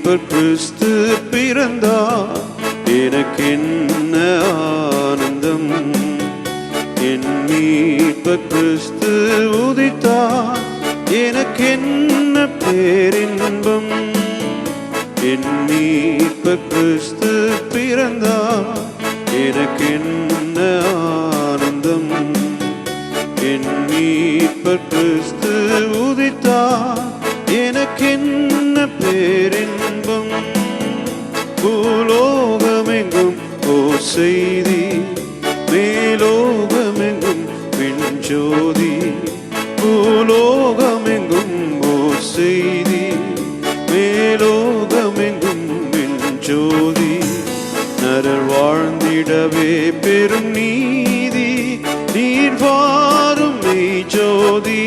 மீட்பர் கிறிஸ்து பிறந்தார், எனக்கென்ன ஆனந்தம். என் மீட்பர் கிறிஸ்து உதித்தார், எனக்கென்ன பேரின்பம். என் மீட்பர் கிறிஸ்து பிறந்தார், எனக்கென்ன ஆனந்தம். என் மீட்பர் கிறிஸ்து உதித்தார், எனக்கென்ன பேரின்பம். பூலோகமெங்கும் ஓர் செய்தி, மேலோகமெங்கும் விண்ஜோதி. பூலோகமெங்கும் ஓர் செய்தி, மேலோகமெங்கும் விண்ஜோதி. நரர் வாழ்ந்திடவே பெரும் நீதி, நீர் வாரும் மெய் ஜோதி.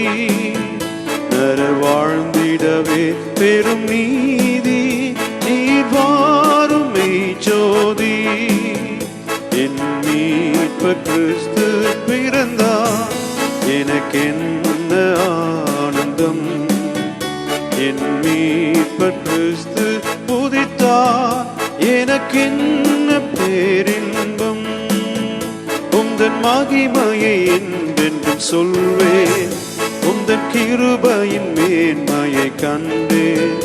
நரர் வாழ்ந்திடவே பெரும் நீதி, நீர் வாரும் மெய் ஜோதி. என் மீட்பர் கிறிஸ்து பிறந்தார், எனக்கென்ன ஆனந்தம். என் மீட்பர் கிறிஸ்து உதித்தார், எனக்கென்ன பேரின்பம். உந்தன் மகிமையை என்றென்றும் சொல்வேன், உந்தன் கிருபையின் மேன்மையை கண்டேன்.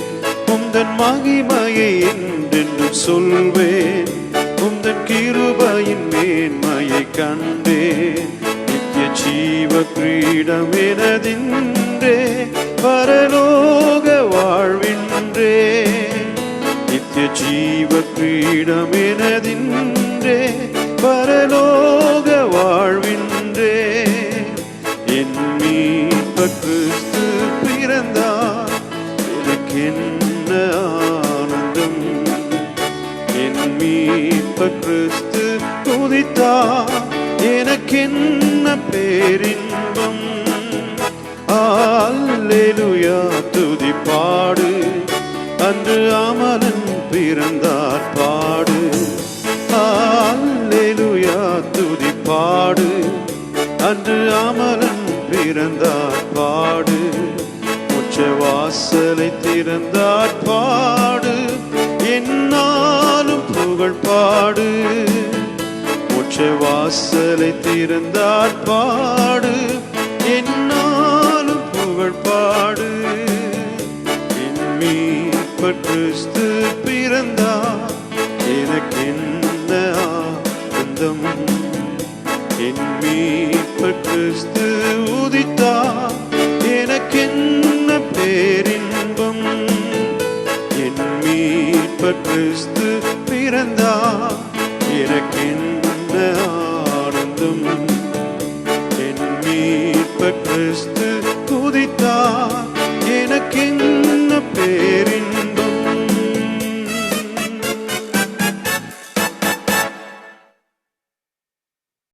உந்தன் மகிமையை என்றென்றும் சொல்வேன், உந்தன் கிருபையின் மேன்மையை கண்டேன். நித்திய ஜீவ கிரீடம் எனதின்றே, பரலோக வாழ்வின்றே. நித்திய ஜீவ கிரீடம் எனதின்றே, பரலோக வாழ்வின்றே. என் மீட்பர் கிறிஸ்து பிறந்தார், எனக்கென்ன ஆனந்தம். என் மீட்பர் கிறிஸ்து உதித்தார், எனக்கென்ன பேரின்பம். அல்லேலூயா துதி பாடு, அன்று அமலன் பிறந்தார் பாடு. அல்லேலூயா துதி பாடு, அன்று அமலன் பிறந்தார் பாடு. உச்ச வாசலை திறந்தார் பாடு, என்னாலும் புகழ் பாடு. உச்ச வாசலை திறந்தார் பாடு, என்னாலும் புகழ் பாடு. என் மீட்பர் கிறிஸ்து பிறந்தார், எனக்கென்ன ஆனந்தம். என் மீட்பர் கிறிஸ்து உதித்தார், எனக்கென்ன பேரின்பம். என் மீட்பர் கிறிஸ்து பிறந்தார், எனக்கென்ன ஆனந்தம். என் மீட்பர் கிறிஸ்து உதித்தார், எனக்கென்ன பேரின்பம்.